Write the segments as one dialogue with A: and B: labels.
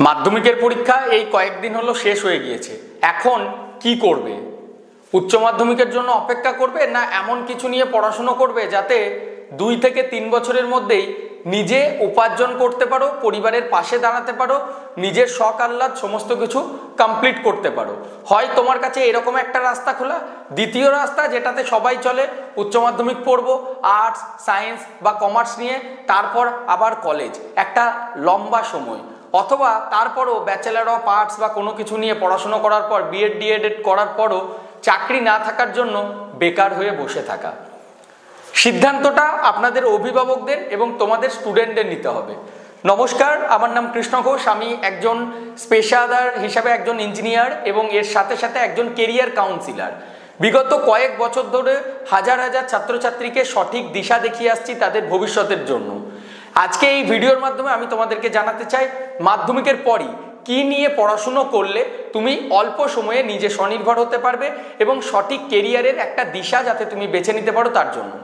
A: মাধ্যমিকের পরীক্ষা এই কয়েকদিন হলো শেষ হয়ে গিয়েছে। এখন কি করবে? উচ্চ মাধ্যমিকের জন্য অপেক্ষা করবে, না এমন কিছু নিয়ে পড়াশোনা করবে যাতে 2 থেকে 3 বছরের মধ্যেই নিজে উপার্জন করতে পারো, পরিবারের পাশে দাঁড়াতে পারো, নিজের শখ আহ্লাদ সমস্ত কিছু কমপ্লিট করতে পারো? হয় তোমার কাছে এরকম একটা রাস্তা খোলা, দ্বিতীয় রাস্তা যেটাতে সবাই চলে, উচ্চ মাধ্যমিক পড়বো আর্টস, সায়েন্স বা কমার্স নিয়ে, তারপর আবার কলেজ, একটা লম্বা সময়। অথবা তারপরও ব্যাচেলার অফ আর্টস বা কোনো কিছু নিয়ে পড়াশোনা করার পর বিএড ডিএড করার পরও চাকরি না থাকার জন্য বেকার হয়ে বসে থাকা। সিদ্ধান্তটা আপনাদের অভিভাবকদের এবং তোমাদের স্টুডেন্টদের নিতে হবে। নমস্কার, আমার নাম কৃষ্ণ ঘোষ। আমি একজন পেশাদার হিসাবে একজন ইঞ্জিনিয়ার এবং এর সাথে সাথে একজন কেরিয়ার কাউন্সিলর। বিগত কয়েক বছর ধরে হাজার হাজার ছাত্রছাত্রীকে সঠিক দিশা দেখিয়ে আসছি তাদের ভবিষ্যতের জন্য। আজকে এই ভিডিওর মাধ্যমে আমি তোমাদেরকে জানাতে চাই মাধ্যমিকের পরই কি নিয়ে পড়াশুনো করলে তুমি অল্প সময়ে নিজে স্বনির্ভর হতে পারবে এবং সঠিক কেরিয়ারের একটা দিশা যাতে তুমি বেছে নিতে পারো তার জন্য।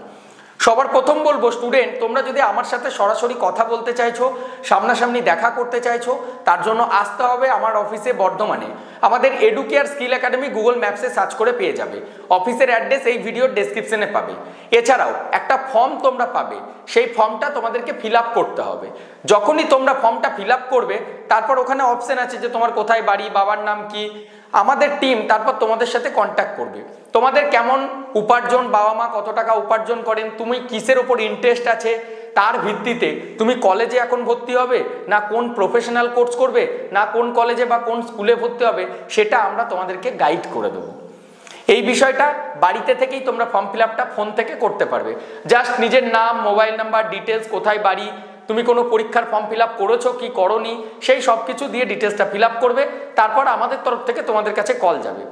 A: সবার প্রথম বলবো, স্টুডেন্ট তোমরা যদি আমার সাথে সরাসরি কথা বলতে চাইছো, সামনাসামনি দেখা করতে চাইছো, তার জন্য আসতে হবে আমার অফিসে বর্ধমানে। আমাদের এডুকেয়ার স্কিল একাডেমি গুগল ম্যাপসে সার্চ করে পেয়ে যাবে। অফিসের অ্যাড্রেস এই ভিডিওর ডেসক্রিপশনে পাবে। এছাড়াও একটা ফর্ম তোমরা পাবে, সেই ফর্মটা তোমাদেরকে ফিল আপ করতে হবে। যখনই তোমরা ফর্মটা ফিল আপ করবে, তারপর ওখানে অপশন আছে যে তোমার কোথায় বাড়ি, বাবার নাম কি। আমাদের টিম তারপর তোমাদের সাথে কন্ট্যাক্ট করবে। তোমাদের কেমন উপার্জন, বাবা মা কত টাকা উপার্জন করেন, তুমি কিসের ওপর ইন্টারেস্ট আছে, তার ভিত্তিতে তুমি কলেজে এখন ভর্তি হবে না কোন প্রফেশনাল কোর্স করবে, না কোন কলেজে বা কোন স্কুলে ভর্তি হবে, সেটা আমরা তোমাদেরকে গাইড করে দেবো। এই বিষয়টা বাড়িতে থেকেই তোমরা ফর্ম ফিল আপটা ফোন থেকে করতে পারবে। জাস্ট নিজের নাম, মোবাইল নাম্বার, ডিটেলস, কোথায় বাড়ি, তুমি কোনো পরীক্ষার ফর্ম ফিল আপ করেছো কি করোনি, সেই সব কিছু দিয়ে ডিটেলসটা ফিল আপ করবে। তারপর আমাদের তরফ থেকে তোমাদের কাছে কল যাবে।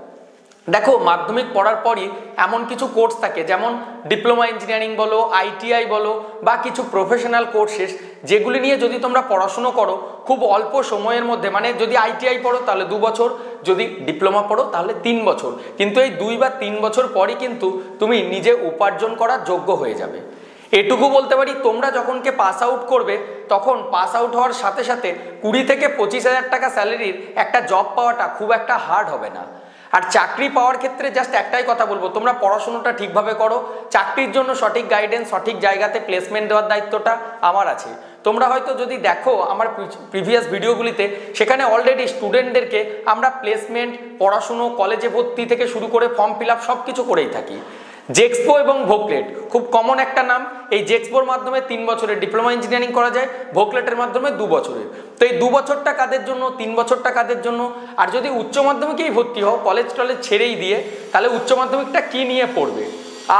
A: দেখো, মাধ্যমিক পড়ার পরই এমন কিছু কোর্স থাকে, যেমন ডিপ্লোমা ইঞ্জিনিয়ারিং বলো, আইটিআই বলো বা কিছু প্রফেশনাল কোর্সেস, যেগুলি নিয়ে যদি তোমরা পড়াশুনো করো খুব অল্প সময়ের মধ্যে, মানে যদি আইটিআই পড়ো তাহলে 2 বছর, যদি ডিপ্লোমা পড়ো তাহলে 3 বছর, কিন্তু এই 2 বা 3 বছর পরই কিন্তু তুমি নিজে উপার্জন করার যোগ্য হয়ে যাবে। এটুকু বলতে পারি, তোমরা যখনকে পাস আউট করবে তখন পাস আউট হওয়ার সাথে সাথে 20 থেকে 25,000 টাকা স্যালারির একটা জব পাওয়াটা খুব একটা হার্ড হবে না। আর চাকরি পাওয়ার ক্ষেত্রে জাস্ট একটাই কথা বলবো, তোমরা পড়াশোনাটা ঠিকভাবে করো। চাকরির জন্য সঠিক গাইডেন্স, সঠিক জায়গাতে প্লেসমেন্ট দেওয়ার দায়িত্বটা আমার আছে। তোমরা হয়তো যদি দেখো আমার প্রিভিয়াস ভিডিওগুলিতে, সেখানে অলরেডি স্টুডেন্টদেরকে আমরা প্লেসমেন্ট, পড়াশুনো, কলেজে ভর্তি থেকে শুরু করে ফর্ম ফিল আপ সব কিছু করেই থাকি। জেক্সপো এবং ভোকলেট খুব কমন একটা নাম। এই জেক্সপোর মাধ্যমে 3 বছরের ডিপ্লোমা ইঞ্জিনিয়ারিং করা যায়, ভোকলেটের মাধ্যমে 2 বছরের। তো এই 2 বছরটা কাদের জন্য, 3 বছরটা কাদের জন্য? আর যদি উচ্চ মাধ্যমিকেই ভর্তি হও, কলেজ টলেজ ছেড়েই দিয়ে, তাহলে উচ্চ মাধ্যমিকটা কি নিয়ে পড়বে?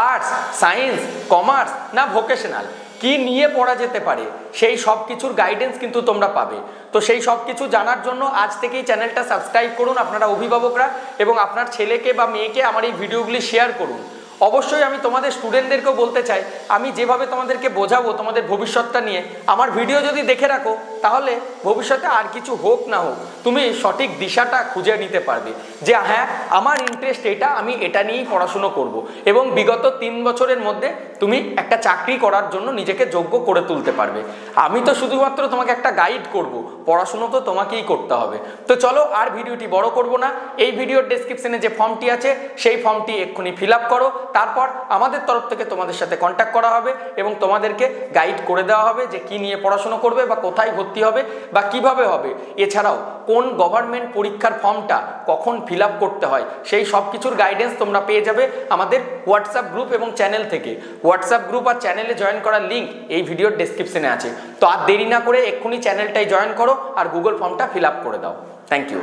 A: আর্টস, সায়েন্স, কমার্স না ভোকেশনাল, কি নিয়ে পড়া যেতে পারে, সেই সব কিছুর গাইডেন্স কিন্তু তোমরা পাবে। তো সেই সব কিছু জানার জন্য আজ থেকেই চ্যানেলটা সাবস্ক্রাইব করুন আপনারা অভিভাবকরা, এবং আপনার ছেলেকে বা মেয়েকে আমার এই ভিডিওগুলি শেয়ার করুন। অবশ্যই আমি তোমাদের স্টুডেন্টদেরকেও বলতে চাই, আমি যেভাবে তোমাদেরকে বোঝাবো তোমাদের ভবিষ্যৎটা নিয়ে, আমার ভিডিও যদি দেখে রাখো তাহলে ভবিষ্যতে আর কিছু হোক না হোক তুমি সঠিক দিশাটা খুঁজে নিতে পারবে যে হ্যাঁ আমার ইন্টারেস্ট এটা, আমি এটা নিয়েই পড়াশুনো করব, এবং বিগত 3 বছরের মধ্যে তুমি একটা চাকরি করার জন্য নিজেকে যোগ্য করে তুলতে পারবে। আমি তো শুধুমাত্র তোমাকে একটা গাইড করব, পড়াশুনো তো তোমাকেই করতে হবে। তো চলো আর ভিডিওটি বড় করব না, এই ভিডিওর ডেসক্রিপশনে যে ফর্মটি আছে সেই ফর্মটি এক্ষুনি ফিল আপ করো। তারপর আমাদের তরফ থেকে তোমাদের সাথে কন্ট্যাক্ট করা হবে এবং তোমাদেরকে গাইড করে দেওয়া হবে যে কি নিয়ে পড়াশোনা করবে বা কোথায় ভর্তি হবে বা কিভাবে হবে। এছাড়াও কোন গভর্নমেন্ট পরীক্ষার ফর্মটা কখন ফিল আপ করতে হয়, সেই সব কিছুর গাইডেন্স তোমরা পেয়ে যাবে আমাদের হোয়াটসঅ্যাপ গ্রুপ এবং চ্যানেল থেকে। হোয়াটসঅ্যাপ গ্রুপ আর চ্যানেলে জয়েন করার লিঙ্ক এই ভিডিওর ডেসক্রিপশনে আছে। তো আর দেরি না করে এক্ষুনি চ্যানেলটাই জয়েন করো আর গুগল ফর্মটা ফিল আপ করে দাও। Thank you.